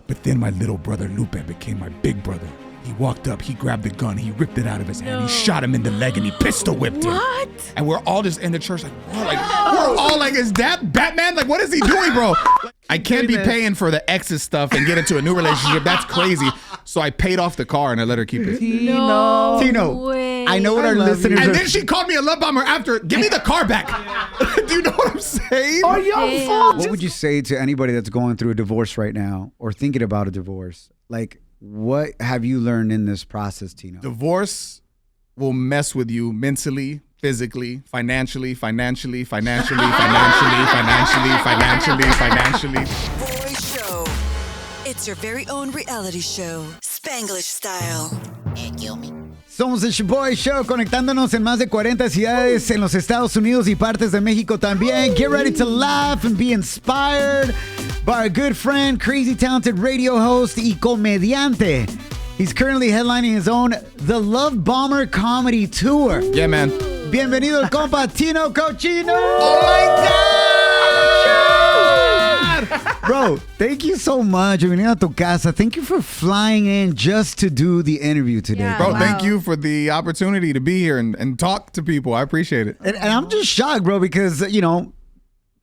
But then my little brother Lupe became my big brother. He walked up, he grabbed the gun, he ripped it out of his hand, he shot him in the leg, and he pistol whipped him. What? And we're all just in the church we're all like, is that Batman? Like, what is he doing, bro? I can't be paying for the ex's stuff and get into a new relationship. That's crazy. So I paid off the car and I let her keep it. Tino, way. I know what our listeners And are... then she called me a love bomber after. Give me the car back. Do you know what I'm saying? Oh, your fault. What would you say to anybody that's going through a divorce right now or thinking about a divorce? Like, what have you learned in this process, Tino? Divorce will mess with you mentally, physically, financially. Boy Show. It's your very own reality show, Spanglish style. Somos el Shoboy Show, conectándonos en más de 40 ciudades en los Estados Unidos y partes de México también. Get ready to laugh and be inspired by our good friend, crazy talented radio host y comediante. He's currently headlining his own The Love Bomber Comedy Tour. Yeah, man. Bienvenido el compa Tino Cochino. Oh my God! Bro, thank you so much. Bienvenido a tu casa. Thank you for flying in just to do the interview today. Yeah. Bro, Wow. thank you for the opportunity to be here and talk to people. I appreciate it. And I'm just shocked, bro, because, you know,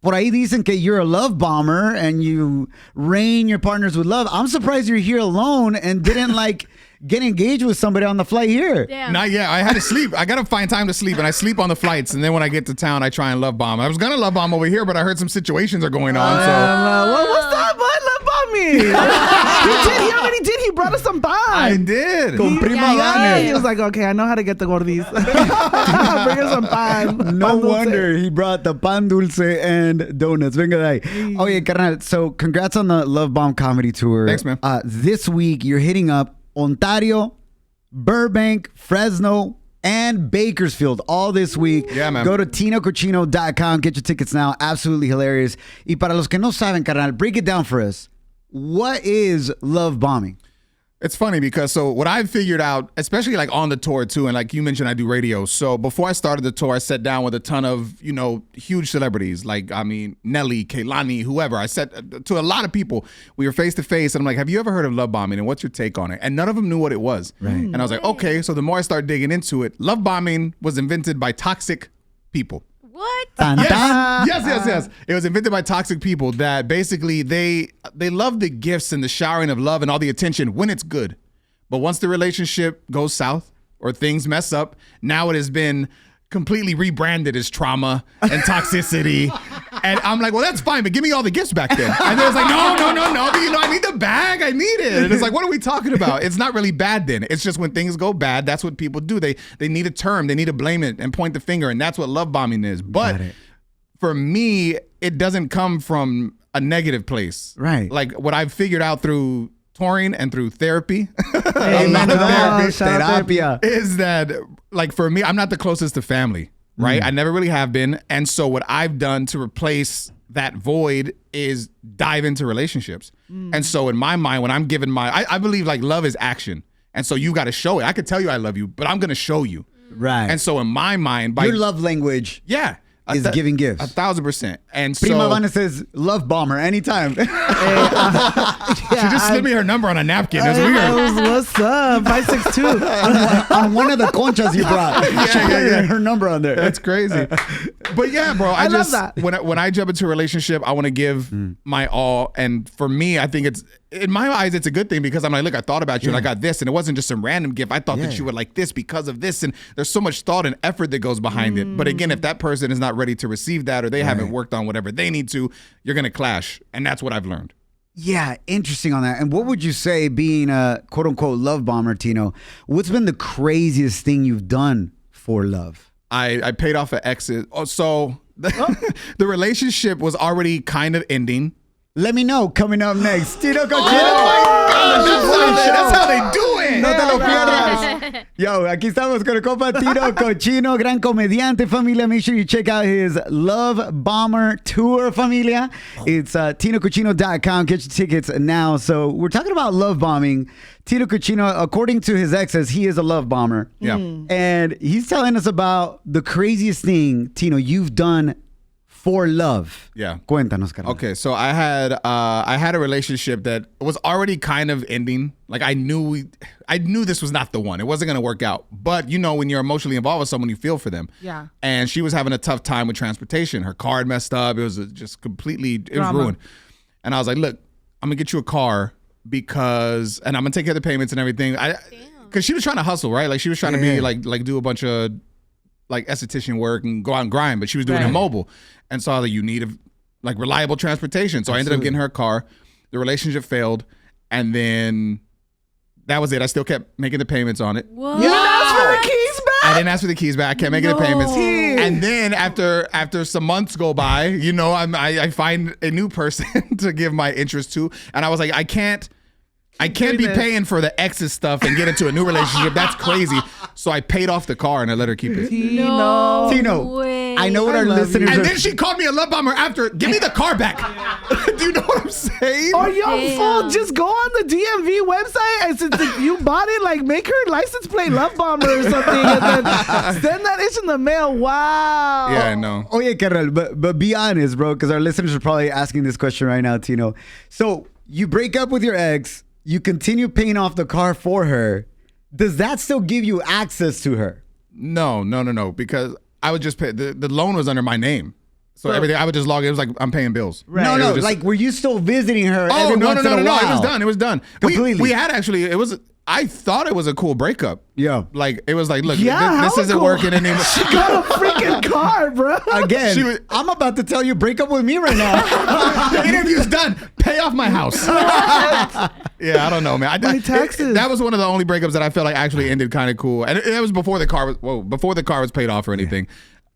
por ahí dicen que you're a love bomber and you rain your partners with love. I'm surprised you're here alone and didn't, like, get engaged with somebody on the flight here. Damn. Not yet. I had to sleep. I got to find time to sleep, and I sleep on the flights. And then when I get to town, I try and love bomb. I was going to love bomb over here, but I heard some situations are going on. What's that? What? Love bomb me. He already did. He brought us some pan. I did. Con prima Yeah, Vane. he was like, okay, I know how to get the gordis. Bring us some pan. No Pan dulce. wonder he brought the pan dulce and donuts. Venga de ahí. Oh, yeah, carnal. So congrats on the Love Bomb Comedy Tour. Thanks, man. This week, you're hitting up Ontario, Burbank, Fresno, and Bakersfield all this week. Yeah, man. Go to tinocochino.com. Get your tickets now. Absolutely hilarious. Y para los que no saben, carnal, break it down for us. What is love bombing? It's funny because what I've figured out, especially like on the tour too, and like you mentioned, I do radio. So before I started the tour, I sat down with a ton of, huge celebrities, like, Nelly, Kehlani, whoever. I said to a lot of people, we were face to face, and I'm like, have you ever heard of love bombing, and what's your take on it? And none of them knew what it was. Right. And I was like, okay. So the more I started digging into it, love bombing was invented by toxic people. What? Tan, tan. Yes. It was invented by toxic people that basically they love the gifts and the showering of love and all the attention when it's good. But once the relationship goes south or things mess up, now it has been completely rebranded as trauma and toxicity. And I'm like, well, that's fine, but give me all the gifts back then. And they was like, no. I need the bag. I need it. And it's like, what are we talking about? It's not really bad then. It's just when things go bad, that's what people do. They need a term. They need to blame it and point the finger. And that's what love bombing is. But for me, it doesn't come from a negative place. Right. Like what I've figured out through touring and through therapy, Amen to that. Shout out to Terapia. is that, like, for me, I'm not the closest to family, right? I never really have been. And so what I've done to replace that void is dive into relationships. And so in my mind, when I'm given I believe like love is action. And so you got to show it. I could tell you I love you, but I'm going to show you. Right. And so in my mind, by your love language is giving gifts. 1,000%. And Prima so Vane says, love bomber anytime. she just slid me her number on a napkin. It was weird. What's up? 562. on one of the conchas you brought. She put her number on there. That's crazy. But yeah, bro, I love just that. when I jump into a relationship, I want to give my all. And for me, I think it's, in my eyes, it's a good thing because I'm like, look, I thought about you and I got this, and it wasn't just some random gift. I thought that you would like this because of this, and there's so much thought and effort that goes behind it. But again, if that person is not ready to receive that or they haven't worked on whatever they need to, you're gonna clash, and that's what I've learned. Yeah, interesting on that. And what would you say, being a quote unquote love bomber, Tino, what's been the craziest thing you've done for love? I paid off an exit. So the relationship was already kind of ending. Let me know. Coming up next, Tino Cochino. That's how they do it. No te lo pierdas. Yo, aquí estamos con el compa Tino Cochino, gran comediante, familia. Make sure you check out his Love Bomber Tour, familia. It's tinocochino.com. Get your tickets now. So we're talking about love bombing. Tino Cochino, according to his exes, he is a love bomber. Yeah. And he's telling us about the craziest thing, Tino, you've done for love. Yeah. Cuéntanos, carnal. Okay, so I had a relationship that was already kind of ending. Like I knew this was not the one. It wasn't gonna work out. But you know, when you're emotionally involved with someone, you feel for them. Yeah. And she was having a tough time with transportation. Her car had messed up. It was just completely, it was ruined. And I was like, look, I'm gonna get you a car and I'm gonna take care of the payments and everything. Because she was trying to hustle, right? Like she was trying to be like do a bunch of like esthetician work and go out and grind, but she was doing it mobile. And so I was like, you need like reliable transportation. So I ended up getting her a car. The relationship failed. And then that was it. I still kept making the payments on it. What? You didn't ask for the keys back? I didn't ask for the keys back. I kept making the payments. And then after some months go by, you know, I find a new person to give my interest to. And I was like, I can't be paying for the ex's stuff and get into a new relationship. That's crazy. So I paid off the car and I let her keep it. Tino, way. I know what our listeners And are. then she called me a love bomber after. Give me the car back. Do you know what I'm saying? Or young fool, just go on the DMV website and since if you bought it, like make her license plate love bomber or something, and then send that itch in the mail. Wow. Yeah, I know. Oh yeah, carnal, but be honest, bro, because our listeners are probably asking this question right now, Tino. So you break up with your ex, you continue paying off the car for her. Does that still give you access to her? No, because I would just pay. The loan was under my name. So everything, I would just log in. It was like I'm paying bills. Right. No, like were you still visiting her every once in a while? No. It was done. Completely. We had actually, I thought it was a cool breakup. Yeah. Like, it was like, look, this isn't working anymore. She got a freaking car, bro. Again, I'm about to tell you, break up with me right now. The interview's done. Pay off my house. Yeah, I don't know, man. My taxes. That was one of the only breakups that I felt like actually ended kind of cool. And it was before the car was paid off or anything.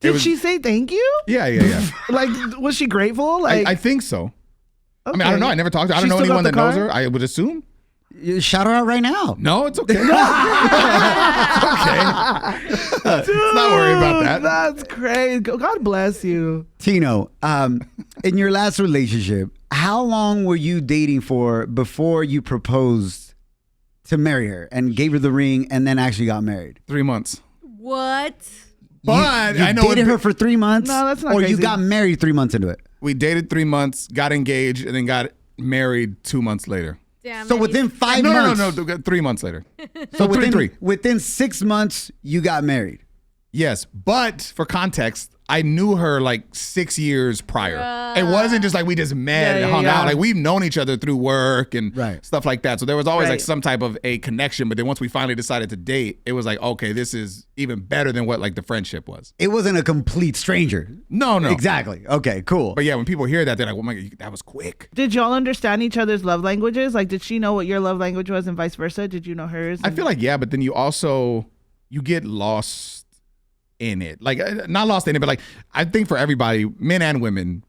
Did she say thank you? Yeah. Like, was she grateful? Like, I think so. okay. I mean, I don't know. I never talked to her. I don't know anyone that knows her. I would assume. Shout her out right now. No, it's okay. It's okay. Let's not worry about that. That's crazy. God bless you. Tino, in your last relationship, how long were you dating for before you proposed to marry her and gave her the ring and then actually got married? 3 months. What? But you I know dated her for 3 months? No, that's not Or crazy. you got married 3 months into it? We dated 3 months, got engaged, and then got married 2 months later. Damn. So within 5 months? No, 3 months later. So three. within 6 months, you got married? Yes, but for context, I knew her like 6 years prior. It wasn't just like we just met and hung out. Like we've known each other through work and stuff like that. So there was always like some type of a connection. But then once we finally decided to date, it was like, okay, this is even better than what like the friendship was. It wasn't a complete stranger. No. Exactly. Okay, cool. But yeah, when people hear that, they're like, oh my God, that was quick. Did y'all understand each other's love languages? Like, did she know what your love language was and vice versa? Did you know hers? I feel like, yeah, but then you get lost in it. Like, not lost in it, but like, I think for everybody, men and women,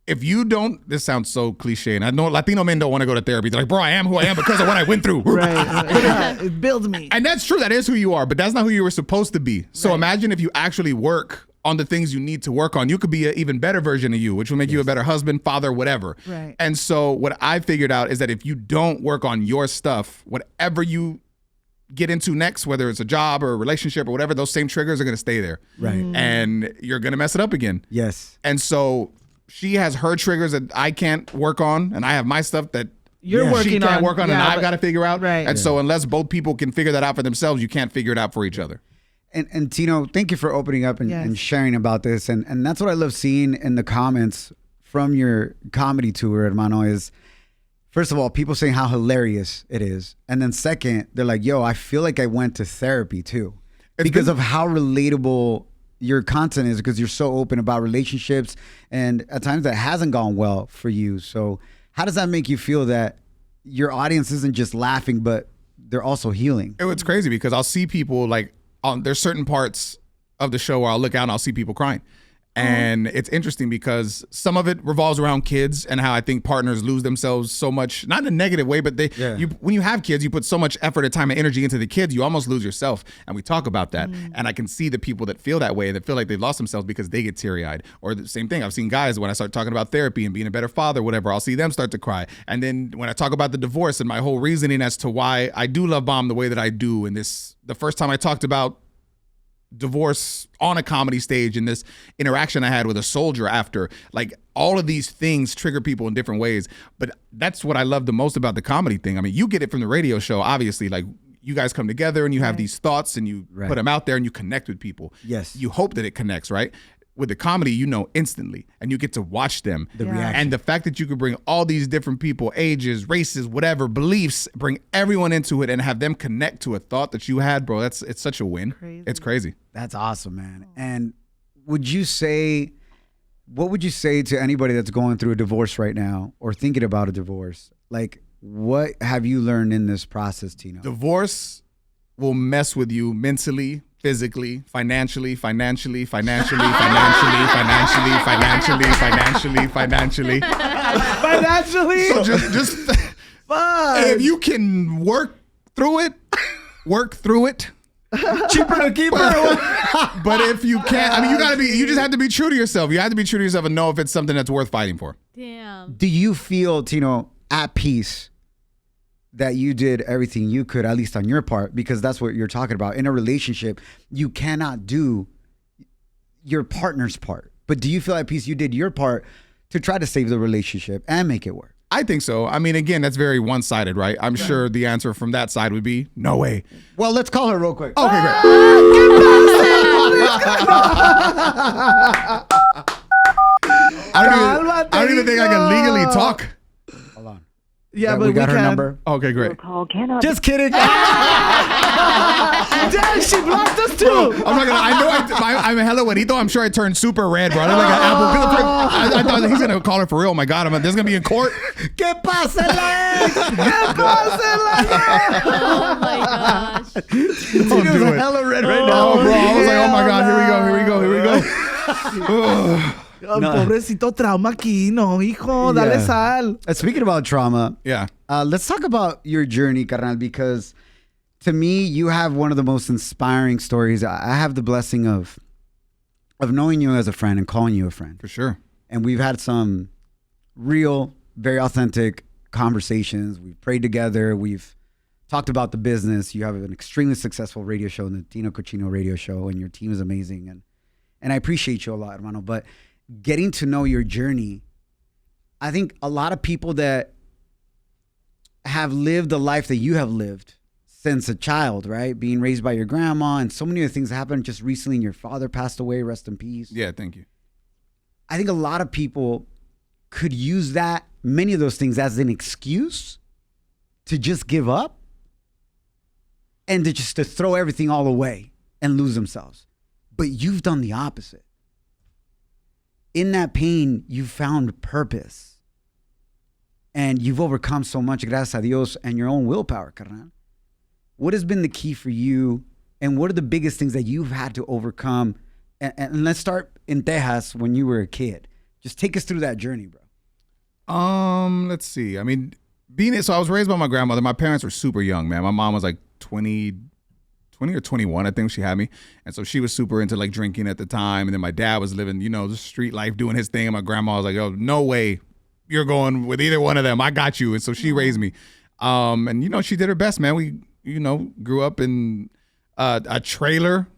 if you don't, this sounds so cliche, and I know Latino men don't want to go to therapy. They're like, bro, I am who I am because of what I went through. Right. It builds me. And that's true. That is who you are, but that's not who you were supposed to be. So imagine if you actually work on the things you need to work on. You could be an even better version of you, which will make you a better husband, father, whatever. Right. And so what I figured out is that if you don't work on your stuff, whatever you get into next, whether it's a job or a relationship or whatever, those same triggers are going to stay there. Right. And you're going to mess it up again. Yes. And so she has her triggers that I can't work on, and I have my stuff that You're working she can't on, work on, and I've got to figure out. Right. And so unless both people can figure that out for themselves, you can't figure it out for each other. And Tino, thank you for opening up and sharing about this. And that's what I love seeing in the comments from your comedy tour, hermano, is first of all, people saying how hilarious it is. And then second, they're like, yo, I feel like I went to therapy too. Because of how relatable your content is, because you're so open about relationships and at times that hasn't gone well for you. So how does that make you feel that your audience isn't just laughing, but they're also healing? It's crazy because I'll see people like, there's certain parts of the show where I'll look out and I'll see people crying. And it's interesting because some of it revolves around kids and how I think partners lose themselves so much, not in a negative way, but when you have kids, you put so much effort and time and energy into the kids, you almost lose yourself. And we talk about that. And I can see the people that feel that way, that feel like they've lost themselves because they get teary-eyed. Or the same thing, I've seen guys, when I start talking about therapy and being a better father, whatever, I'll see them start to cry. And then when I talk about the divorce and my whole reasoning as to why I do love bomb the way that I do, and the first time I talked about divorce on a comedy stage and this interaction I had with a soldier after. Like, all of these things trigger people in different ways. But that's what I love the most about the comedy thing. I mean, you get it from the radio show, obviously. Like, you guys come together and you have these thoughts and you put them out there and you connect with people. Yes. You hope that it connects, right? With the comedy, you know instantly, and you get to watch them. The reaction. And the fact that you could bring all these different people, ages, races, whatever, beliefs, bring everyone into it and have them connect to a thought that you had, bro, it's such a win. Crazy. It's crazy. That's awesome, man. And what would you say to anybody that's going through a divorce right now or thinking about a divorce? Like, what have you learned in this process, Tino? Divorce will mess with you mentally, physically, financially. Financially. Financially. So just if you can work through it. Cheaper to keep her. But if you can't, I mean, you just have to be true to yourself. You have to be true to yourself and know if it's something that's worth fighting for. Damn. Do you feel, Tino, at peace that you did everything you could, at least on your part? Because that's what you're talking about. In a relationship, you cannot do your partner's part. But do you feel at peace you did your part to try to save the relationship and make it work? I think so. I mean, again, that's very one-sided, right? I'm sure the answer from that side would be no way. Well, let's call her real quick. Okay, great. I don't even think I can legally talk. Hold on. Yeah, but we got her can. number. Okay, great. Just kidding. Damn, she blocked us too. I'm not gonna. I'm hella buenito. I'm sure I turned super red, bro. I'm like an apple. I thought he's gonna call her for real. Oh my God, there's gonna be in court. ¿Qué pasa, Lex? Oh my gosh. Tino's do it. hella red right now. Oh, bro. I was like, oh my God, here we go. Oh, pobrecito trauma aquí, no, hijo, dale Yeah. sal. Speaking about trauma, Yeah. let's talk about your journey, carnal, because to me, you have one of the most inspiring stories. I have the blessing of knowing you as a friend and calling you a friend. For sure. And we've had some real, very authentic conversations. We've prayed together. We've talked about the business. You have an extremely successful radio show, the Tino Cochino radio show, and your team is amazing. And I appreciate you a lot, hermano. But getting to know your journey, I think a lot of people that have lived the life that you have lived since a child, right? Being raised by your grandma and so many other things happened just recently. And your father passed away, rest in peace. Yeah, thank you. I think a lot of people could use that, many of those things as an excuse to just give up and to throw everything all away and lose themselves. But you've done the opposite. In that pain, you found purpose. And you've overcome so much, gracias a Dios, and your own willpower, carnal. What has been the key for you? And what are the biggest things that you've had to overcome? And let's start in Texas when you were a kid. Just take us through that journey, bro. Let's see. I mean, so I was raised by my grandmother. My parents were super young, man. My mom was like 20 or 21, I think she had me. And so she was super into like drinking at the time. And then my dad was living, the street life, doing his thing. And my grandma was like, oh, no way you're going with either one of them. I got you. And so she raised me. And she did her best, man. We, grew up in a trailer,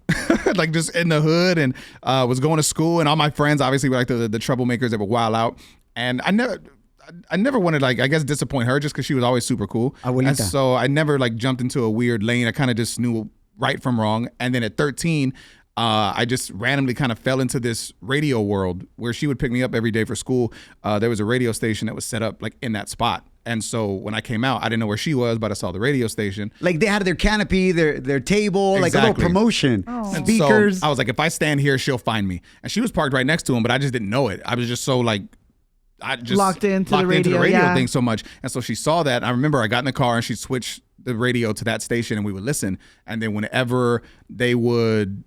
like just in the hood, and was going to school. And all my friends obviously were like the troublemakers that were wild out. And I never wanted I guess disappoint her just because she was always super cool. Abuelita. And so I never jumped into a weird lane. I kind of just knew right from wrong. And then at 13, I just randomly kind of fell into this radio world where she would pick me up every day for school. There was a radio station that was set up in that spot. And so when I came out, I didn't know where she was, but I saw the radio station. Like they had their canopy, their table, Exactly. like a little promotion. And Speakers. so I was like, if I stand here, she'll find me. And she was parked right next to him, but I just didn't know it. I was just so I just Locked into the radio, yeah. thing so much. And so she saw that. I remember I got in the car and she switched the radio to that station and we would listen. And then whenever they would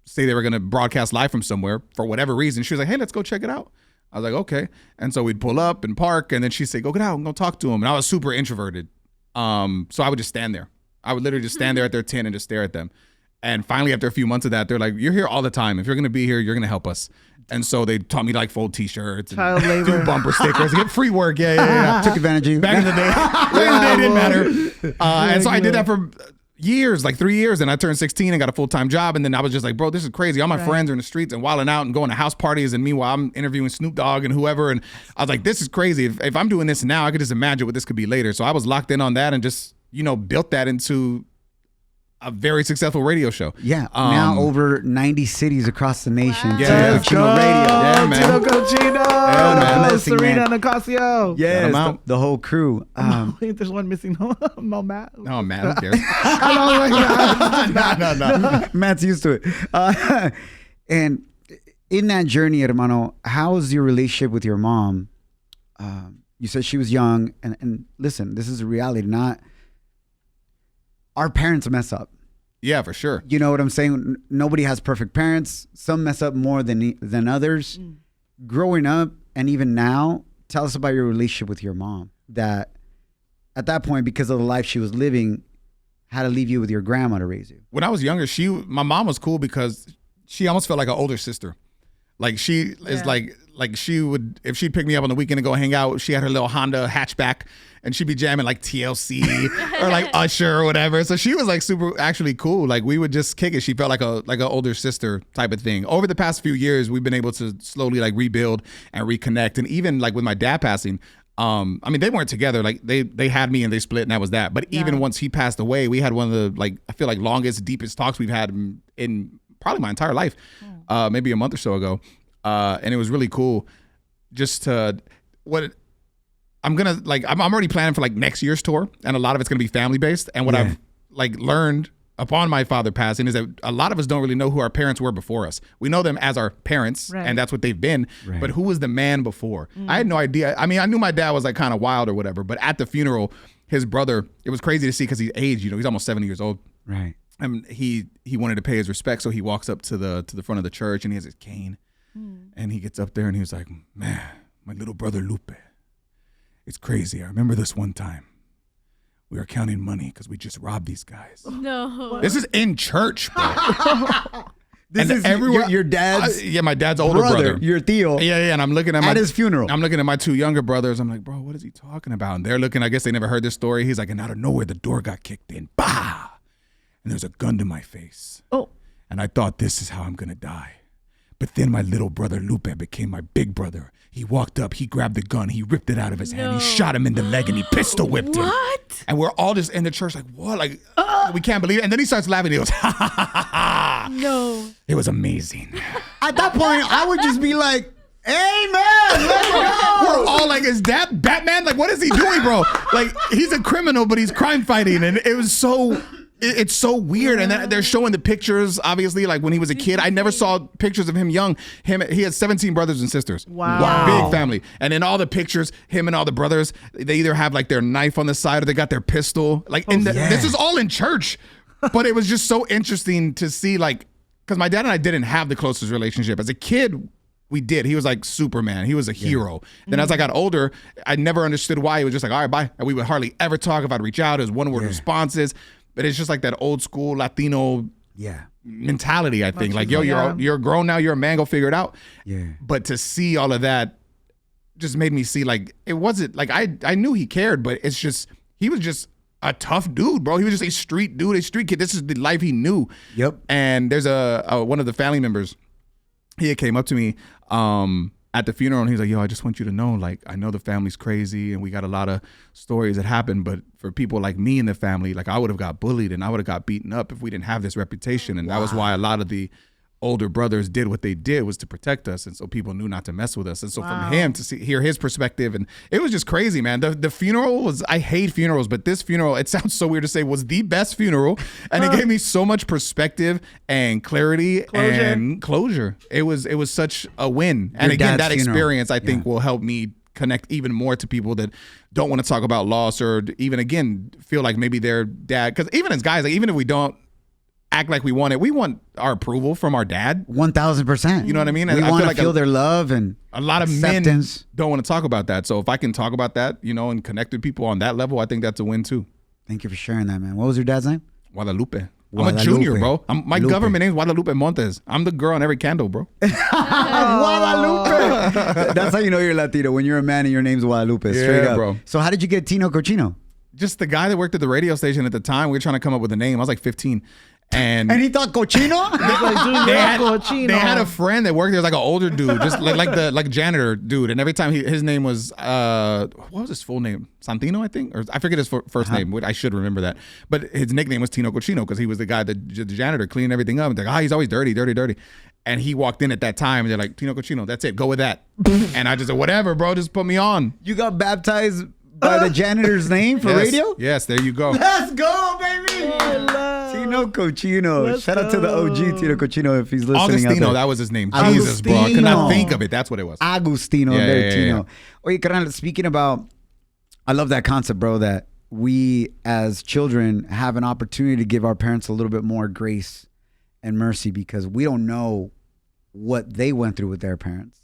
say they were going to broadcast live from somewhere, for whatever reason, she was like, hey, let's go check it out. I was like, okay. And so we'd pull up and park, and then she'd say, go get out and go talk to him. And I was super introverted. So I would just stand there. I would literally just stand there at their tent and just stare at them. And finally, after a few months of that, they're like, you're here all the time. If you're going to be here, you're going to help us. And so they taught me to fold t-shirts and Child labor. do bumper stickers, get free work. Yeah. Took advantage of you. Back in the day, it didn't matter. And so I did that for, years, like 3 years. And I turned 16 and got a full-time job. And then I was just like, bro, this is crazy. All my friends are in the streets and wilding out and going to house parties. And meanwhile, I'm interviewing Snoop Dogg and whoever. And I was like, this is crazy. If I'm doing this now, I could just imagine what this could be later. So I was locked in on that and just, built that into a very successful radio show. Yeah, now over 90 cities across the nation. Wow. Yeah, Let's Cochino go. Radio. Yeah, man. Tino Cochino. Yeah, man. Hello, Serena man. Nicasio. Yes, out. the whole crew. There's one missing. No, Matt. Oh, man, who cares? No. Matt's used to it. And in that journey, hermano, how was your relationship with your mom? You said she was young. And listen, this is a reality. Not our parents mess up. Yeah, for sure. You know what I'm saying? Nobody has perfect parents. Some mess up more than others. Growing up and even now, tell us about your relationship with your mom. That at that point, because of the life she was living, had to leave you with your grandma to raise you. When I was younger, my mom was cool because she almost felt like an older sister. Like she is like she would, if she'd pick me up on the weekend and go hang out, she had her little Honda hatchback and she'd be jamming like TLC or like Usher or whatever. So she was like super actually cool. Like we would just kick it. She felt like an older sister type of thing. Over the past few years, we've been able to slowly like rebuild and reconnect. And even like with my dad passing, I mean, they weren't together. Like they had me and they split and that was that. But even once he passed away, we had one of the like, I feel like longest, deepest talks we've had in probably my entire life, maybe a month or so ago. And it was really cool just to I'm already planning for like next year's tour, and a lot of it's going to be family based. And what I've like learned upon my father passing is that a lot of us don't really know who our parents were before us. We know them as our parents and that's what they've been, but who was the man before? I had no idea. I mean, I knew my dad was like kind of wild or whatever, but at the funeral, his brother, it was crazy to see because he's aged, he's almost 70 years old. Right. And he wanted to pay his respect. So he walks up to the front of the church and he has his cane. And he gets up there and he was like, man, my little brother Lupe, it's crazy. I remember this one time. We were counting money because we just robbed these guys. No. This is in church, bro. This is everyone, your dad's my dad's older brother. Your tío. Yeah. And I'm looking at his funeral. I'm looking at my two younger brothers. I'm like, bro, what is he talking about? And they're looking, I guess they never heard this story. He's like, and out of nowhere, the door got kicked in. Bah! And there's a gun to my face. Oh. And I thought, this is how I'm going to die. But then my little brother Lupe became my big brother. He walked up, he grabbed the gun, he ripped it out of his hand, he shot him in the leg, and he pistol whipped him. What? And we're all just in the church like, what? Like, we can't believe it. And then he starts laughing. He goes, ha, ha, ha, ha, ha. No. It was amazing. At that point, I would just be like, amen, let's go. We're all like, is that Batman? Like, what is he doing, bro? Like, he's a criminal, but he's crime fighting. And it was so... It's so weird. And then they're showing the pictures, obviously, like when he was a kid. I never saw pictures of him young. He had 17 brothers and sisters. Wow. Big family. And in all the pictures, him and all the brothers, they either have like their knife on the side or they got their pistol. Like, this is all in church. But it was just so interesting to see, like, because my dad and I didn't have the closest relationship. As a kid, we did. He was like Superman. He was a hero. Then as I got older, I never understood why. He was just like, all right, bye. And we would hardly ever talk. If I'd reach out, it was one-word responses. But it's just like that old school Latino mentality, I think. Like, yo, you're grown now, you're a man, go figure it out. Yeah. But to see all of that just made me see, like, it wasn't, like, I knew he cared, but it's just, he was just a tough dude, bro. He was just a street dude, a street kid. This is the life he knew. Yep. And there's one of the family members, he came up to me at the funeral and he was like, yo, I just want you to know, like, I know the family's crazy and we got a lot of stories that happened, but for people like me in the family, like, I would have got bullied and I would have got beaten up if we didn't have this reputation. And that was why a lot of the older brothers did what they did, was to protect us. And so people knew not to mess with us. And so from him to hear his perspective, and it was just crazy, man. The funeral was, I hate funerals, but this funeral, it sounds so weird to say, was the best funeral. And it gave me so much perspective and clarity and closure. It was such a win. And again, that experience, I think, will help me connect even more to people that don't want to talk about loss, or even, again, feel like maybe their dad, because even as guys, like, even if we don't act like we want it, we want our approval from our dad. 1,000%. You know what I mean? We I want feel to like feel their love and a lot of acceptance. men don't want to talk about that. So if I can talk about that, and connect with people on that level, I think that's a win too. Thank you for sharing that, man. What was your dad's name? Guadalupe. I'm a junior, bro. My government name is Guadalupe Montes. I'm the girl on every candle, bro. Guadalupe. That's how you know you're Latino, when you're a man and your name's Guadalupe. Straight up, bro. So how did you get Tino Cochino? just the guy that worked at the radio station at the time. We were trying to come up with a name. I was like 15. And he thought Cochino? they had a friend that worked there, like an older dude, just like janitor dude. And every time his name was what was his full name? Santino, I think, or I forget his first name. I should remember that. But his nickname was Tino Cochino because he was the guy the janitor cleaning everything up. And they're like, he's always dirty. And he walked in at that time, and they're like, Tino Cochino, that's it, go with that. And I just said, whatever, bro, just put me on. You got baptized by the janitor's name for radio? Yes, there you go. Let's go, baby. Tino Cochino. Shout out to the OG Tino Cochino if he's listening. Augustino, that was his name. Jesus, bro. I could not think of it. That's what it was. Agustino Tino. Oye, carnal, speaking about, I love that concept, bro, that we as children have an opportunity to give our parents a little bit more grace and mercy because we don't know what they went through with their parents.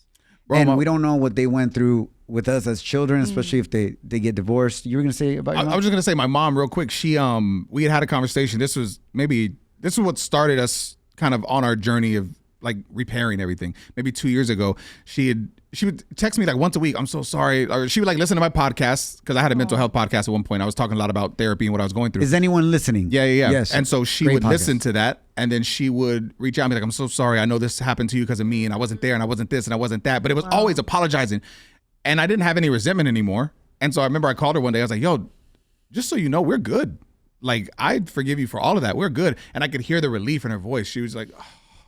Bro, and we don't know what they went through with us as children, especially if they get divorced. You were gonna say about your mom? I was just gonna say my mom real quick. She we had a conversation. This was what started us kind of on our journey of like repairing everything. Maybe 2 years ago, she would text me like once a week. I'm so sorry. Or she would like listen to my podcast because I had a mental health podcast at one point. I was talking a lot about therapy and what I was going through. Is anyone listening? Yeah. Yes. And so she would listen to that, and then she would reach out and be like, I'm so sorry. I know this happened to you because of me, and I wasn't there, and I wasn't this, and I wasn't that. But it was always apologizing. And I didn't have any resentment anymore. And so I remember I called her one day. I was like, yo, just so you know, we're good. Like, I forgive you for all of that. We're good. And I could hear the relief in her voice. She was like,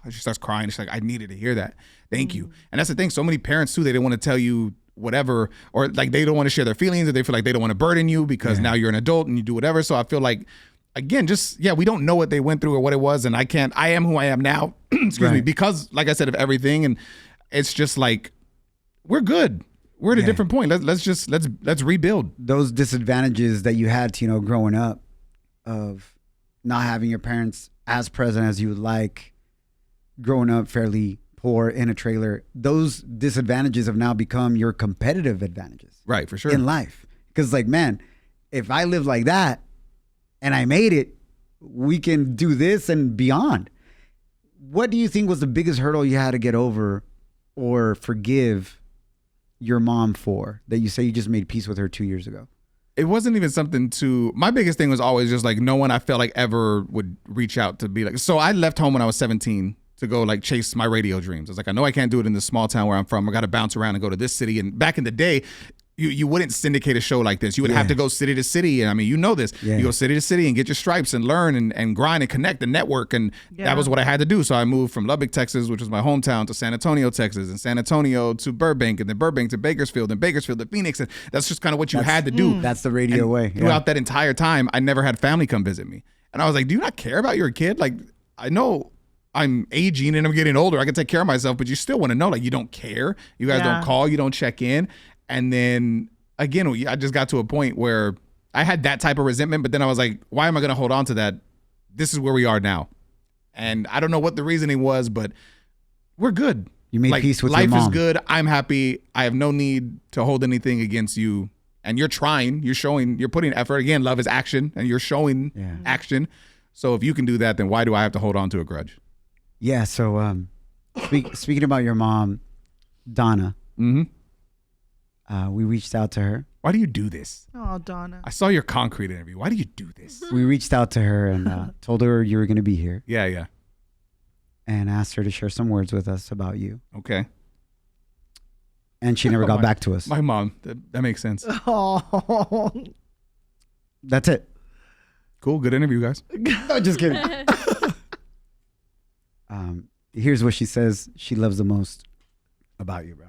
she starts crying. She's like, I needed to hear that. Thank you. And that's the thing. So many parents, too, they don't want to tell you whatever, or like they don't want to share their feelings, or they feel like they don't want to burden you because now you're an adult and you do whatever. So I feel like, again, we don't know what they went through or what it was. And I am who I am now, excuse me, because, like I said, of everything. And it's just like, we're good. We're at a different point. Let's rebuild. Those disadvantages that you had, Tino, growing up, of not having your parents as present as you would like, growing up fairly poor in a trailer, those disadvantages have now become your competitive advantages. Right, for sure. In life. Because like, man, if I live like that and I made it, we can do this and beyond. What do you think was the biggest hurdle you had to get over or forgive your mom for, that you say you just made peace with her 2 years ago? It wasn't even something my biggest thing was always just like no one I felt like ever would reach out to be like, so I left home when I was 17 to go like chase my radio dreams. I was like, I know I can't do it in this small town where I'm from. I got to bounce around and go to this city. And back in the day, you wouldn't syndicate a show like this. You would have to go city to city. And I mean, you know this. You go city to city and get your stripes and learn and grind and connect and network. And that was what I had to do. So I moved from Lubbock, Texas, which was my hometown, to San Antonio, Texas, and San Antonio to Burbank, and then Burbank to Bakersfield, and Bakersfield to Phoenix. And that's just kind of what you had to do. That's the radio way. Throughout that entire time, I never had family come visit me. And I was like, do you not care about your kid? Like, I know I'm aging and I'm getting older. I can take care of myself, but you still want to know, like, you don't care. You guys don't call. You don't check in. And then again, I just got to a point where I had that type of resentment, but then I was like, why am I going to hold on to that? This is where we are now. And I don't know what the reasoning was, but we're good. You made peace with your mom. Life is good. I'm happy. I have no need to hold anything against you. And you're trying, you're putting effort. Again, love is action, and you're showing action. So if you can do that, then why do I have to hold on to a grudge? Yeah. So speaking about your mom, Donna, we reached out to her. Why do you do this? Oh, Donna. I saw your concrete interview. Why do you do this? We reached out to her and told her you were going to be here. Yeah. And asked her to share some words with us about you. Okay. And she never got back to us. My mom. That makes sense. Oh. That's it. Cool. Good interview, guys. No, just kidding. Here's what she says she loves the most about you, bro.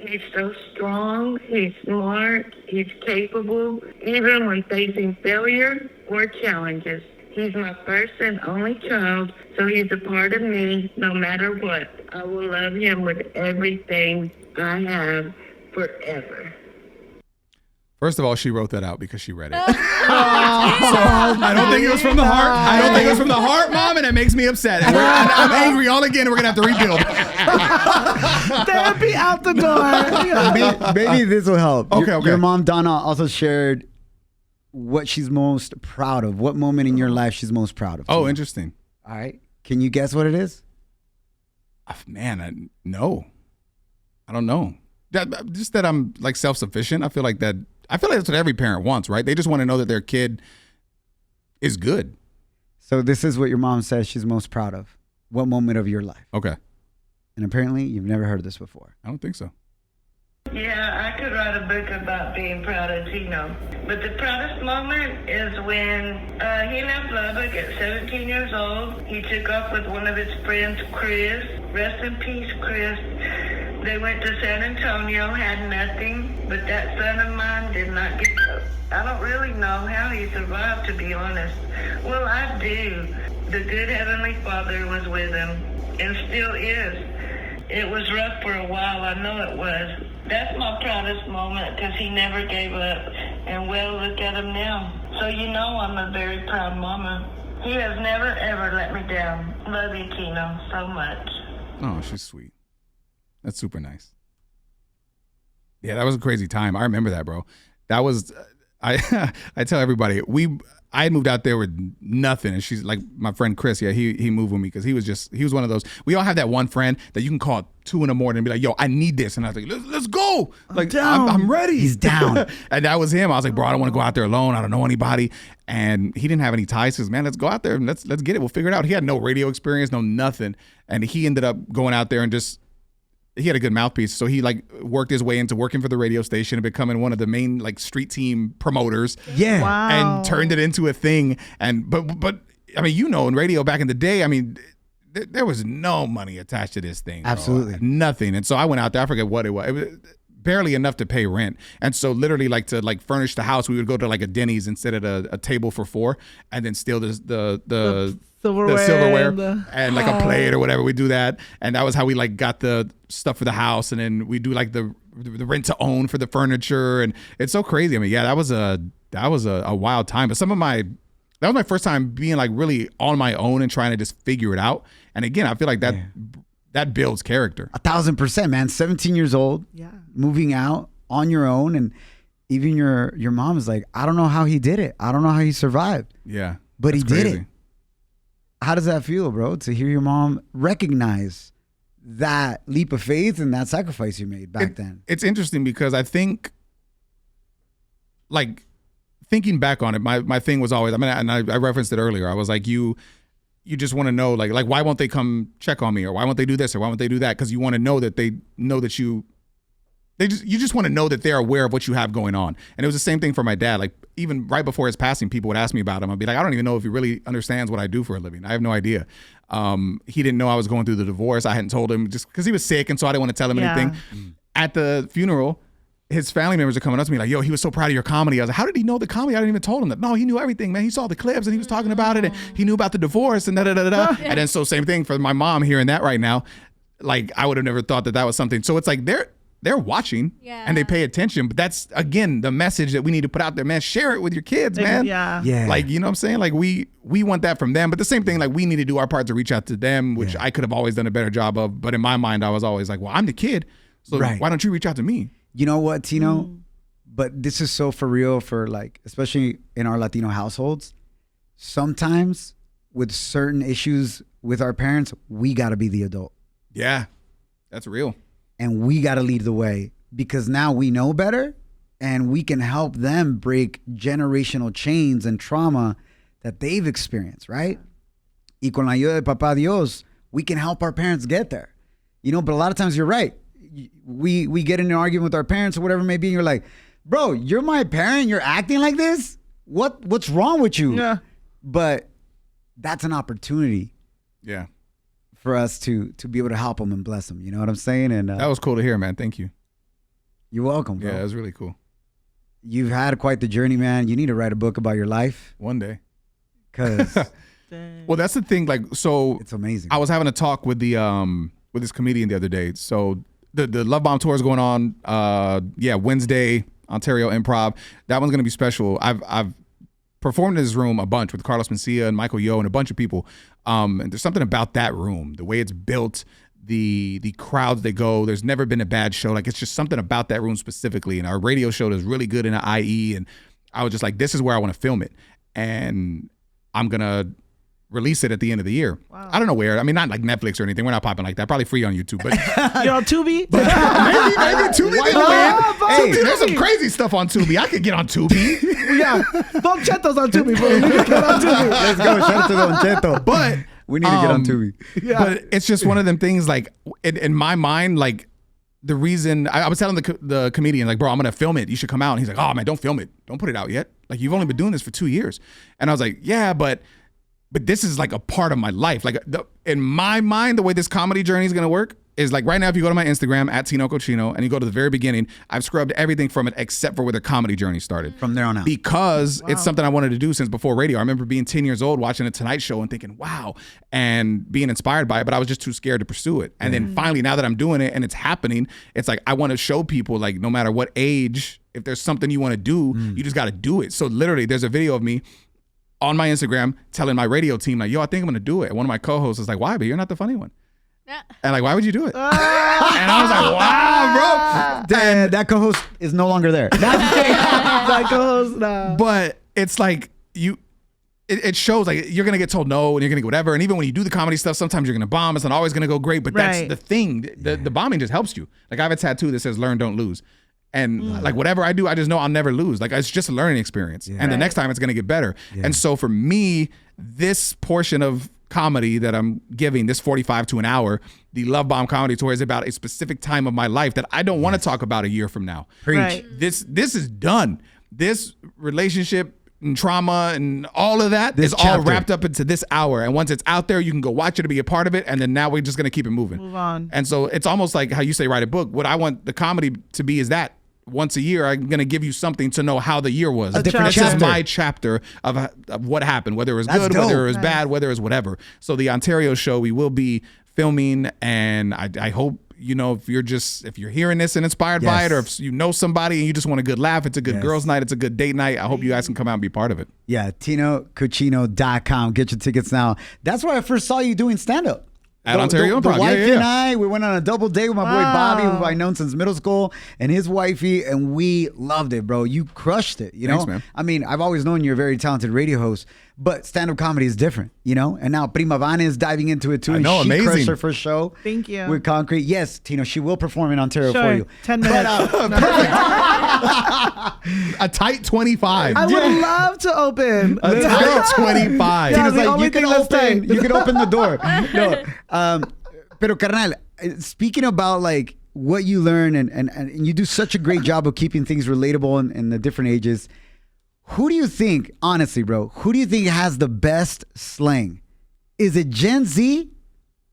He's so strong, he's smart, he's capable, even when facing failure or challenges. He's my first and only child, so he's a part of me no matter what. I will love him with everything I have forever. First of all, she wrote that out because she read it. So I don't think it was from the heart. I don't think it was from the heart, Mom, and it makes me upset. And I'm angry all again, and we're going to have to rebuild. Therapy out the door. Maybe this will help. Okay. Your mom, Donna, also shared what she's most proud of. What moment in your life she's most proud of? Oh, interesting. All right. Can you guess what it is? Man, no. I don't know. Just that I'm like self-sufficient. I feel like that I feel like that's what every parent wants, right? They just want to know that their kid is good. So this is what your mom says she's most proud of. What moment of your life? Okay. And apparently you've never heard this before. I don't think so. Yeah, I could write a book about being proud of Tino. But the proudest moment is when he left Lubbock at 17 years old. He took off with one of his friends, Chris. Rest in peace, Chris. They went to San Antonio, had nothing, but that son of mine did not get up. I don't really know how he survived, to be honest. Well, I do. The good Heavenly Father was with him, and still is. It was rough for a while, I know it was. That's my proudest moment, because he never gave up. And well, look at him now. So you know I'm a very proud mama. He has never, ever let me down. Love you, Tino, so much. Oh, she's sweet. That's super nice. Yeah, that was a crazy time. I remember that, bro. That was, I tell everybody, I moved out there with nothing, and she's like my friend Chris. Yeah, he moved with me because he was one of those. We all have that one friend that you can call at 2 a.m. and be like, "Yo, I need this," and I was like, "Let's go!" Like I'm ready. He's down. And that was him. I was like, "Bro, I don't want to go out there alone. I don't know anybody." And he didn't have any ties. He says, "Man, let's go out there and let's get it. We'll figure it out." He had no radio experience, no nothing, and he ended up going out there and just. He had a good mouthpiece, so he like worked his way into working for the radio station and becoming one of the main like street team promoters. Yeah. Wow. And turned it into a thing. And but I mean, in radio back in the day, I mean, there was no money attached to this thing. Bro. Absolutely. Nothing. And so I went out there. I forget what it was. It was barely enough to pay rent. And so literally like to like furnish the house, we would go to like a Denny's and sit at a table for 4 and then steal the silverware and like a plate or whatever. We do that. And that was how we like got the stuff for the house. And then we do like the rent to own for the furniture. And it's so crazy. I mean, yeah, that was a wild time. But that was my first time being like really on my own and trying to just figure it out. And again, I feel like that builds character. 1,000%, man. 17 years old, moving out on your own, and even your mom is like, I don't know how he did it. I don't know how he survived. Yeah. But he did crazy. it. How does that feel, bro, to hear your mom recognize that leap of faith and that sacrifice you made back then? It's interesting because I think, like, thinking back on it, my thing was always, I mean, and I referenced it earlier. I was like, you just want to know, like why won't they come check on me, or why won't they do this, or why won't they do that? Because you want to know that they know that you just want to know that they're aware of what you have going on. And it was the same thing for my dad. Like even right before his passing, people would ask me about him. I'd be like, I don't even know if he really understands what I do for a living. I have no idea. He didn't know I was going through the divorce. I hadn't told him just because he was sick, and so I didn't want to tell him anything. At the funeral, his family members are coming up to me like, yo, he was so proud of your comedy. I was like, how did he know the comedy? I didn't even told him that. No, he knew everything, man. He saw the clips and he was talking about it, and he knew about the divorce and da-da-da-da-da. And then so same thing for my mom hearing that right now. Like I would have never thought that was something. So it's like they're watching and they pay attention. But that's, again, the message that we need to put out there, man. Share it with your kids, man. Yeah. Like, you know what I'm saying? Like we want that from them. But the same thing, like we need to do our part to reach out to them, which I could have always done a better job of. But in my mind, I was always like, well, I'm the kid. So why don't you reach out to me? You know what, Tino? But this is so for real for like, especially in our Latino households. Sometimes with certain issues with our parents, we got to be the adult. Yeah, that's real. And we got to lead the way because now we know better and we can help them break generational chains and trauma that they've experienced, right? Y con la ayuda de Papá Dios, we can help our parents get there. You know, but a lot of times you're right. We get in an argument with our parents or whatever it may be, and you're like, bro, you're my parent, you're acting like this? What's wrong with you? Yeah. But that's an opportunity. Yeah. For us to be able to help them and bless them. You know what I'm saying? And that was cool to hear, man. Thank you. You're welcome, bro. Yeah, it was really cool. You've had quite the journey, man. You need to write a book about your life. One day. Because well, that's the thing. Like, so it's amazing. I was having a talk with the with this comedian the other day. So the Love Bomb tour is going on. Wednesday, Ontario Improv. That one's gonna be special. I've performed in his room a bunch with Carlos Mencia and Michael Yo and a bunch of people. And there's something about that room, the way it's built, the crowds that go. There's never been a bad show. Like it's just something about that room specifically. And our radio show is really good in the IE. And I was just like, this is where I want to film it. And I'm gonna release it at the end of the year. Wow. I don't know where. I mean, not like Netflix or anything. We're not popping like that. Probably free on YouTube. But you're on Tubi? maybe Tubi. Tubi. There's some crazy stuff on Tubi. I could get on Tubi. Yeah. Don Cheto's on Tubi, bro. You can get on Tubi. Let's go. Shout out to Don Cheto. But we need to get on Tubi. Yeah. But it's just one of them things, like, in my mind, like, the reason I was telling the comedian, like, bro, I'm gonna film it. You should come out. And he's like, oh man, don't film it. Don't put it out yet. Like, you've only been doing this for 2 years. And I was like, yeah, but this is like a part of my life. Like, in my mind, the way this comedy journey is gonna work is like, right now, if you go to my Instagram at Tino Cochino and you go to the very beginning, I've scrubbed everything from it except for where the comedy journey started. From there on out. Because it's something I wanted to do since before radio. I remember being 10 years old, watching The Tonight Show and thinking, wow, and being inspired by it, but I was just too scared to pursue it. And then finally, now that I'm doing it and it's happening, it's like, I want to show people, like, no matter what age, if there's something you want to do, you just got to do it. So literally, there's a video of me on my Instagram telling my radio team, like, yo, I think I'm going to do it. And one of my co-hosts is like, why? But you're not the funny one. And like, why would you do it? And I was like, wow, bro. That co-host is no longer there. That co-host, nah. But it's like, it shows, like, you're going to get told no and you're going to get whatever. And even when you do the comedy stuff, sometimes you're going to bomb. It's not always going to go great. But that's the thing. The bombing just helps you. Like, I have a tattoo that says learn, don't lose. And like, whatever I do, I just know I'll never lose. Like, it's just a learning experience. And the next time it's going to get better. And so for me, this portion of comedy that I'm giving, this 45 to an hour, the Love Bomb Comedy Tour, is about a specific time of my life that I don't want to talk about a year from now. Preach. Right. This is done. This relationship and trauma and all of that is all wrapped up into this hour. And once it's out there, you can go watch it to be a part of it. And then now we're just going to keep it moving. Move on. And so it's almost like how you say write a book. What I want the comedy to be is that once a year, I'm going to give you something to know how the year was. A different This chapter. is my chapter of what happened, whether it was good, whether it was bad, whether it was whatever. So the Ontario show, we will be filming, and I hope, you know, if you're hearing this and inspired by it, or if you know somebody and you just want a good laugh, it's a good girls' night, it's a good date night. I hope you guys can come out and be part of it. Yeah, TinoCochino.com. Get your tickets now. That's where I first saw you doing stand-up. At Ontario Improv. The wifey and I, we went on a double date with my boy Bobby, who I've known since middle school, and his wifey, and we loved it, bro. You crushed it, you know? Thanks, man. I mean, I've always known you're a very talented radio host, but stand-up comedy is different, you know? And now Prima Vana is diving into it too. I know, and she amazing. crushed her first show. Thank you. With Concrete. Yes, Tino, she will perform in Ontario for you. 10 minutes. A tight 25. I would love to open. A tight 25. Yeah, Tino's the like, only you can thing that's tight. open the door. No. Pero carnal, speaking about like what you learn and you do such a great job of keeping things relatable in the different ages. Who do you think, honestly, bro, who do you think has the best slang? Is it Gen Z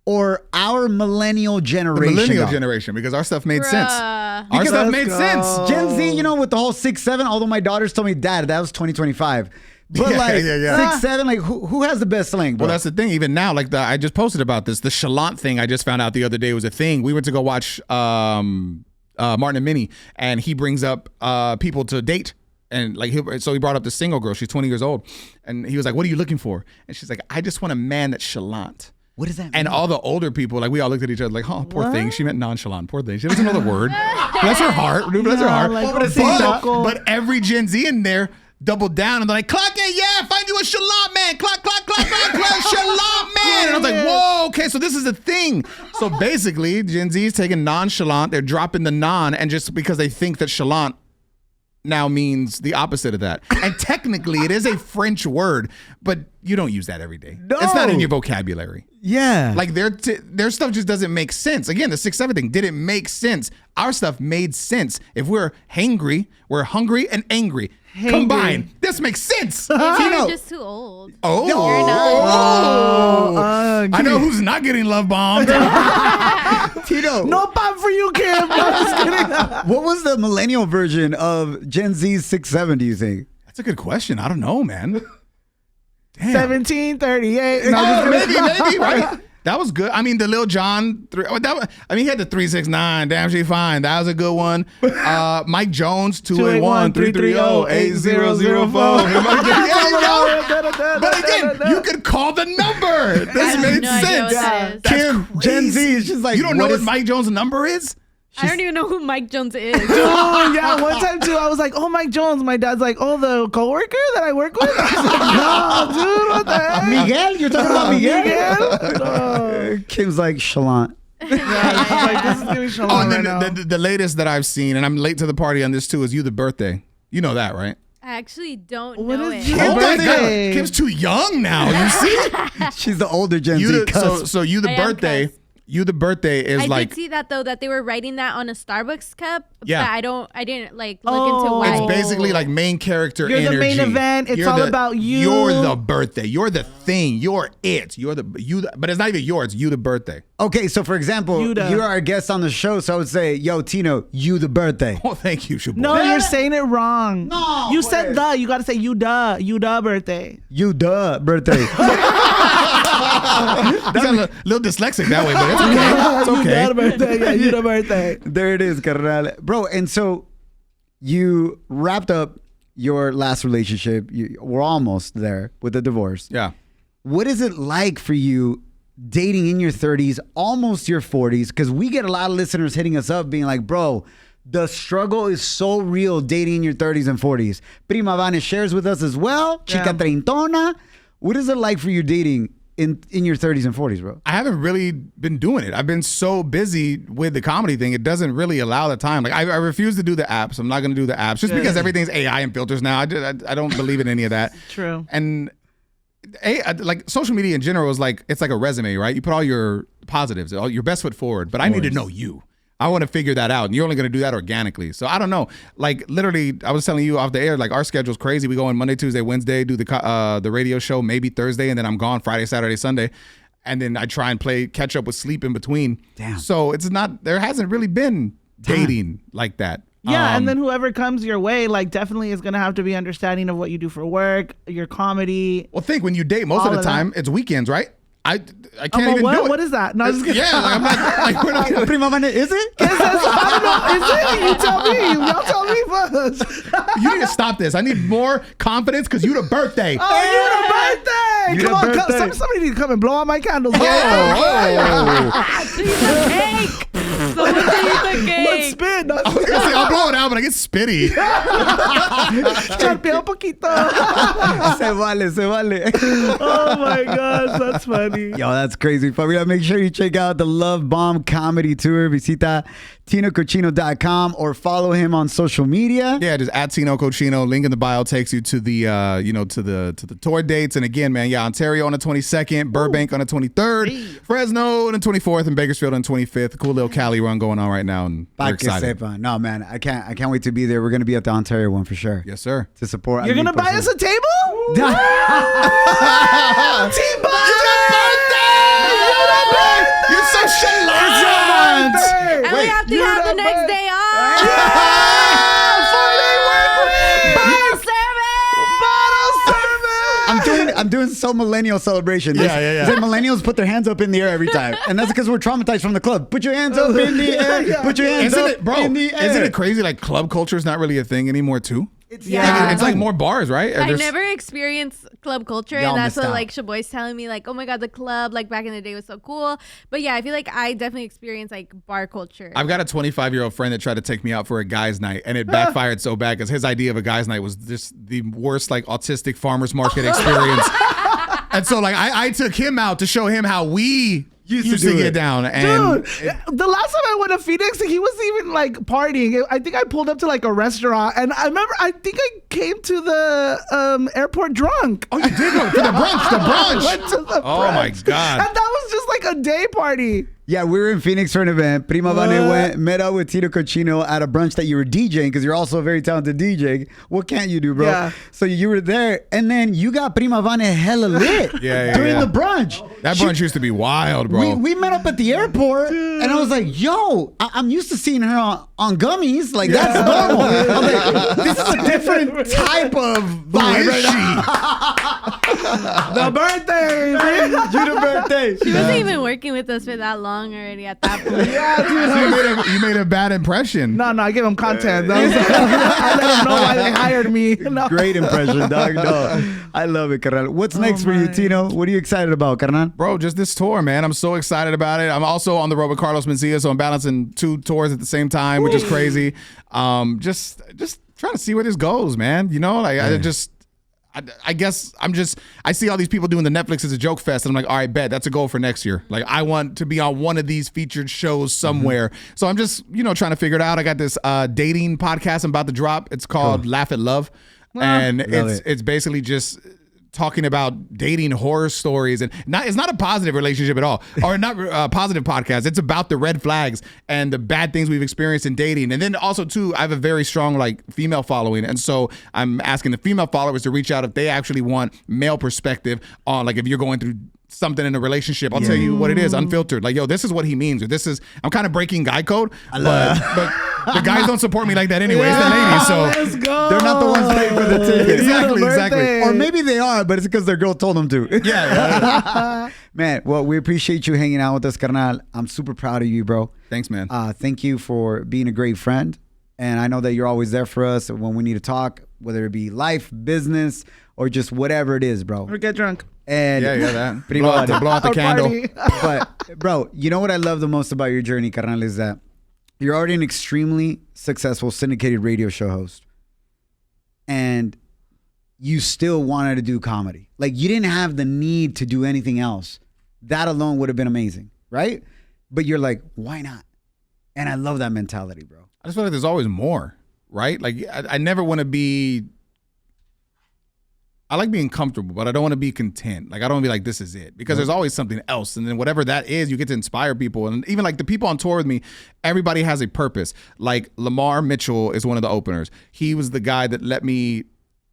or our millennial generation? The millennial though? generation, because our stuff made sense. Our Because stuff let's made go. sense. Gen Z, you know, with the whole 6'7", although my daughters told me, Dad, that was 2025. But Yeah, like yeah. 6'7", like who has the best slang, bro? Well, that's the thing. Even now, like I just posted about this. The chalant thing I just found out the other day was a thing. We went to go watch Martin and Minnie, and he brings up people to date. And like, so he brought up the single girl. She's 20 years old. And he was like, what are you looking for? And she's like, I just want a man that's chalant. What does that mean? And all the older people, like, we all looked at each other like, oh, poor thing. She meant nonchalant. Poor thing. She doesn't know the word. Bless her heart. Bless her heart. like, But every Gen Z in there doubled down and they're like, clock it, yeah, find you a chalant man. Clock, chalant man. And I was like, whoa, okay, so this is a thing. So basically, Gen Z is taking nonchalant, they're dropping the non, and just because they think that chalant now means the opposite of that. And technically, it is a French word, but you don't use that every day. No. It's not in your vocabulary. Yeah. Like their stuff just doesn't make sense. Again, the 6'7" thing didn't make sense. Our stuff made sense. If we're hangry, we're hungry and angry. Combined, this makes sense. You're just too old. Oh, You're not. I know who's not getting love bombed. Tino. No bomb for you, Kim. I'm just kidding. What was the millennial version of Gen Z's 6'7", do you think? That's a good question. I don't know, man. Damn. 1738. Oh, maybe, right? That was good. I mean, the Lil Jon, he had the 369. Damn, she fine. That was a good one. Mike Jones, 281-330-8004. But again, you could call the number. This made no idea sense. what that is. Kim, Gen Z is just like, you don't know what Mike Jones' number is? I don't even know who Mike Jones is. Dude, yeah, one time too, I was like, oh, Mike Jones. My dad's like, oh, the coworker that I work with? I was like, no, dude, what the heck? Miguel? You're talking about Miguel? No. Kim's like, Chalant. Yeah, I was like, this is giving Shalom Oh, and right then now. the latest that I've seen, and I'm late to the party on this too, is You the Birthday. You know that, right? I actually don't What know is it. You Oh the my Birthday? God, Kim's too young now. You see? She's the older Gen You Z the, cusp. so You the I am Birthday. cusp. You the Birthday is I like did see that though, that they were writing that on a Starbucks cup. Yeah. But I didn't like look Oh. into why. it's basically like main character You're the energy. main event. It's all about you. You're the birthday. You're the thing. You're it. But it's not even yours. You the birthday. Okay, so for example, Yuda. you're our guest on the show, so I would say, yo, Tino, you the birthday. Oh, thank you, Shoboy. No, you're saying it wrong. No, you said wait. the. You got to say you the birthday. You the birthday. He's a little dyslexic that way, but it's okay. It's You okay. the birthday. Yeah, you the birthday. There it is, carnal. Bro, and so you wrapped up your last relationship. We're almost there with the divorce. Yeah. What is it like for you dating in your 30s, almost your 40s? Because we get a lot of listeners hitting us up being like, bro, the struggle is so real dating in your 30s and 40s. Prima Vane shares with us as well. Chica Yeah. Treintona. What is it like for you dating in your 30s and 40s, bro? I haven't really been doing it. I've been so busy with the comedy thing. It doesn't really allow the time. Like I refuse to do the apps. I'm not going to do the apps just because everything's AI and filters now. I don't believe in any of that. True. And like social media in general is like, it's like a resume, right? You put all your positives, all your best foot forward, but I need to know you. I want to figure that out. And you're only going to do that organically. So I don't know. Like literally, I was telling you off the air, like our schedule's crazy. We go on Monday, Tuesday, Wednesday, do the radio show, maybe Thursday, and then I'm gone Friday, Saturday, Sunday. And then I try and catch up with sleep in between. Damn. So there hasn't really been dating like that. Yeah, and then whoever comes your way, like, definitely is gonna have to be understanding of what you do for work, your comedy. Well, think when you date, most All of the of time, it's weekends, right? I can't even what? do it. What is that? No, I'm just kidding. Yeah, like, I'm not, like, we're not Prima Vane, is it? I don't know. Is it? You tell me. Y'all tell me first. You need to stop this. I need more confidence because you the birthday. Oh, you the birthday! You Come the on, birthday. somebody need to come and blow out my candles. Oh, She's a cake. Someone needs a cake. Let's spin. No, I was gonna say, I'll blow it out, but I get spitty. Charpea un poquito. Se vale, se vale. Oh my gosh, that's funny. Yo, that's crazy. Familia, make sure you check out the Love Bomb Comedy Tour. Visita TinoCochino.com or follow him on social media. Yeah, just at Tino Cochino. Link in the bio takes you to the to the tour dates. And again, man, yeah, Ontario on the 22nd, Burbank on the 23rd, Fresno on the 24th, and Bakersfield on the 25th. Cool little Cali run going on right now, and we're Pa que excited. sepa. No, man, I can't wait to be there. We're gonna be at the Ontario one for sure. Yes, sir. To support. You're gonna buy us a table? Team You're so chalant. And we have to have the next day off. Bottle service. I'm doing so millennial celebration. Yeah. It's like millennials put their hands up in the air every time, and that's because we're traumatized from the club. Put your hands up in the air. Put your hands up in the air. Isn't it crazy? Like club culture is not really a thing anymore, too. Yeah. It's like more bars, right? Or I there's- never experienced club culture, Y'all and that's missed what out. like Shoboy's telling me, like, oh my god, the club like back in the day was so cool. But yeah, I feel like I definitely experienced like bar culture. I've got a 25-year-old friend that tried to take me out for a guy's night, and it backfired so bad because his idea of a guy's night was just the worst, like, autistic farmer's market experience. And so, like, I took him out to show him how we used to get down. And Dude, the last time I went to Phoenix, he wasn't even like partying. I think I pulled up to like a restaurant, and I think I came to the airport drunk. oh, you did go for the brunch. I went to the Oh, my brunch. God. And that was just like a day party. Yeah, we were in Phoenix for an event. Prima Vane met up with Tino Cochino at a brunch that you were DJing because you're also a very talented DJ. What can't you do, bro? Yeah. So you were there, and then you got Prima Vane hella lit during the brunch. That brunch used to be wild, bro. We met up at the airport, and I was like, yo, I'm used to seeing her on gummies. Like, that's normal. I'm like, this is a different type of vibe Who is right now. The birthday. Judah birthday. She wasn't even working with us for that long already at that point. You made a bad impression. No, I give him content. I let him know why they hired me. No. Great impression, dog. No, I love it, carnal. What's next for you, Tino? What are you excited about, carnal? Bro, just this tour, man. I'm so excited about it. I'm also on the road with Carlos Mencia, so I'm balancing 2 tours at the same time, which is crazy. Just trying to see where this goes, man. You know, like I guess I see all these people doing the Netflix as a joke fest, and I'm like, all right, bet that's a goal for next year. Like, I want to be on one of these featured shows somewhere. So I'm just, trying to figure it out. I got this dating podcast I'm about to drop. It's called Laugh at Love, and it's basically just talking about dating horror stories, and it's not a positive relationship at all, or not a positive podcast. It's about the red flags and the bad things we've experienced in dating. And then also too, I have a very strong female following, and so I'm asking the female followers to reach out if they actually want male perspective on if you're going through something in a relationship. I'll tell you what it is, unfiltered. Like, yo, this is what he means, or I'm kind of breaking guy code, but the guys don't support me like that anyway. It's the ladies, so let's go. They're not the ones paying for the ticket. Exactly. Or maybe they are, but it's because their girl told them to. Yeah. Man, well, we appreciate you hanging out with us, carnal. I'm super proud of you, bro. Thanks, man. Thank you for being a great friend. And I know that you're always there for us when we need to talk, whether it be life, business, or just whatever it is, bro. Or get drunk. And that. Blow out the candle. But, bro, you know what I love the most about your journey, carnal, is that you're already an extremely successful syndicated radio show host. And you still wanted to do comedy. Like, you didn't have the need to do anything else. That alone would have been amazing, right? But you're like, why not? And I love that mentality, bro. I just feel like there's always more, right? Like, I never want to be... I like being comfortable, but I don't want to be content. Like, I don't want to be like, this is it. Because there's always something else. And then whatever that is, you get to inspire people. And even the people on tour with me, everybody has a purpose. Like, Lamar Mitchell is one of the openers. He was the guy that let me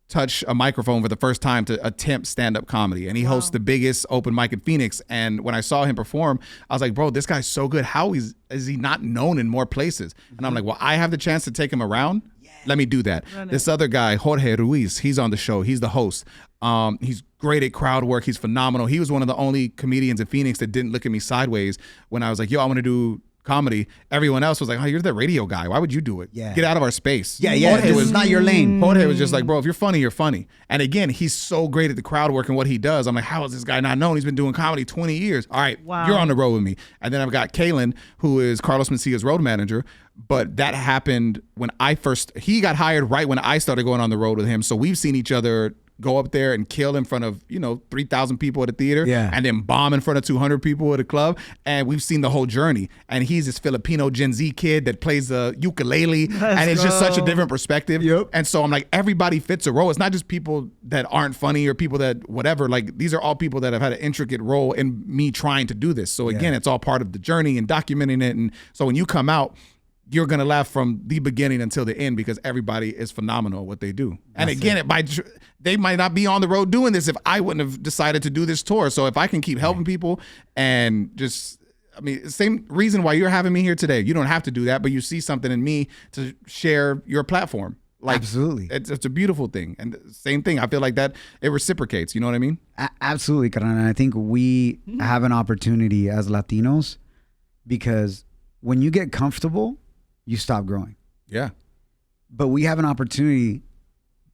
touch a microphone for the first time to attempt stand-up comedy. And he hosts the biggest open mic in Phoenix. And when I saw him perform, I was like, bro, this guy's so good. How is he not known in more places? And I'm like, well, I have the chance to take him around. Let me do that. This other guy, Jorge Ruiz, he's on the show. He's the host. He's great at crowd work. He's phenomenal. He was one of the only comedians in Phoenix that didn't look at me sideways when I was like, yo, I want to do comedy. Everyone else was like, oh, you're the radio guy. Why would you do it? Yeah. Get out of our space. Yeah. This is not your lane. Jorge was just like, bro, if you're funny, you're funny. And again, he's so great at the crowd work and what he does. I'm like, how is this guy not known? He's been doing comedy 20 years. All right, you're on the road with me. And then I've got Kaylin, who is Carlos Mencia's road manager. But that happened when he got hired right when I started going on the road with him. So we've seen each other go up there and kill in front of, 3,000 people at a theater, and then bomb in front of 200 people at a club. And we've seen the whole journey. And he's this Filipino Gen Z kid that plays the ukulele. It's just such a different perspective. Yep. And so I'm like, everybody fits a role. It's not just people that aren't funny or people that whatever. Like, these are all people that have had an intricate role in me trying to do this. So again, it's all part of the journey and documenting it. And so when you come out, you're going to laugh from the beginning until the end because everybody is phenomenal at what they do. And again, they might not be on the road doing this if I wouldn't have decided to do this tour. So if I can keep helping people and same reason why you're having me here today. You don't have to do that, but you see something in me to share your platform. Like, absolutely. It's a beautiful thing. And same thing. I feel like that it reciprocates. You know what I mean? Absolutely, carnal. And I think we have an opportunity as Latinos because when you get comfortable, you stop growing. Yeah. But we have an opportunity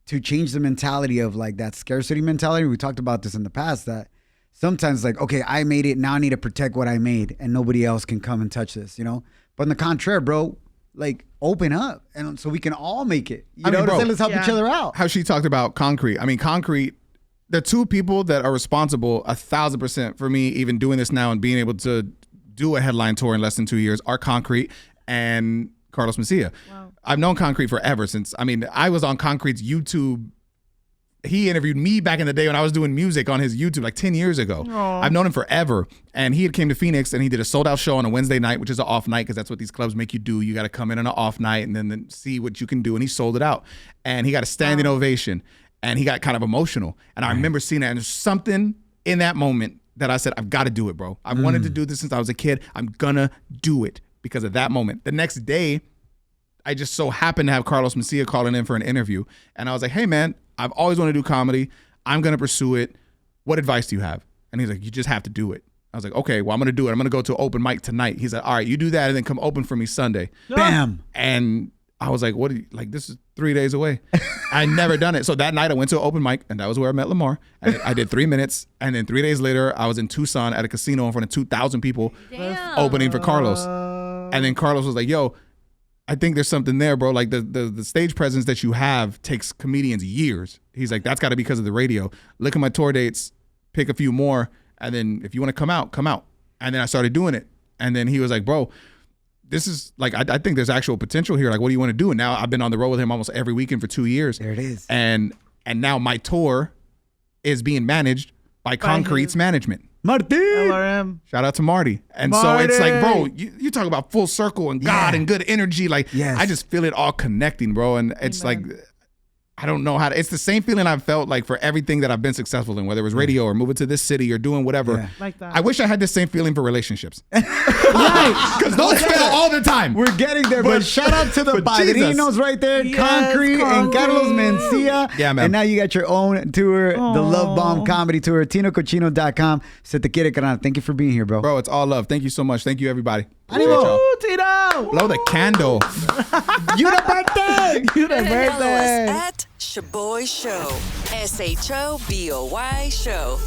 to change the mentality of that scarcity mentality. We talked about this in the past, that sometimes okay, I made it, now I need to protect what I made and nobody else can come and touch this, But on the contrary, bro, open up and so we can all make it. Let's help each other out. How she talked about Concrete. Concrete, the two people that are responsible 1,000% for me even doing this now and being able to do a headline tour in less than 2 years are Concrete and Carlos Mencia. Wow. I've known Concrete forever since, I was on Concrete's YouTube. He interviewed me back in the day when I was doing music on his YouTube 10 years ago. Aww. I've known him forever. And he had came to Phoenix and he did a sold out show on a Wednesday night, which is an off night because that's what these clubs make you do. You got to come in on an off night and then see what you can do. And he sold it out. And he got a standing ovation and he got kind of emotional. And I remember seeing that. And there's something in that moment that I said, I've got to do it, bro. I've wanted to do this since I was a kid. I'm going to do it. Because of that moment. The next day, I just so happened to have Carlos Mencia calling in for an interview. And I was like, hey, man, I've always wanted to do comedy. I'm going to pursue it. what advice do you have? And he's like, you just have to do it. I was like, okay, well, I'm going to do it. I'm going to go to an open mic tonight. He's like, all right, you do that and then come open for me Sunday. Bam. And I was like, what are you, like, this is 3 days away. I never done it. So that night I went to an open mic, and that was where I met Lamar. I did 3 minutes. And then 3 days later, I was in Tucson at a casino in front of 2,000 people opening for Carlos. And then Carlos was like, yo, I think there's something there, bro. Like the stage presence that you have takes comedians years. He's like, that's got to be because of the radio. Look at my tour dates, pick a few more. And then if you want to come out, come out. And then I started doing it. And then he was like, bro, this is like, I think there's actual potential here. Like, what do you want to do? And now I've been on the road with him almost every weekend for 2 years. There it is. And now my tour is being managed by Concrete's management. Martin. LRM. Shout out to Marty. And so it's like, bro, you talk about full circle and God and good energy. Like, I just feel it all connecting, bro. And it's like, I don't know how to, it's the same feeling I've felt like for everything that I've been successful in, whether it was radio or moving to this city or doing whatever. Yeah. Like that. I wish I had the same feeling for relationships. Because those fail all the time. We're getting there, but shout out to the Padrinos right there, Yes, Concrete and Carlos Mencia. Yeah, man. And now you got your own tour, the Love Bomb Comedy Tour, TinoCochino.com. Se te quiere, carnal. Thank you for being here, bro. Bro, it's all love. Thank you so much. Thank you, everybody. Appreciate y'all. Ooh, Tino. Blow the candle. You the birthday! You the Follow us birthday. at Shoboy Show. SHOBOY Show.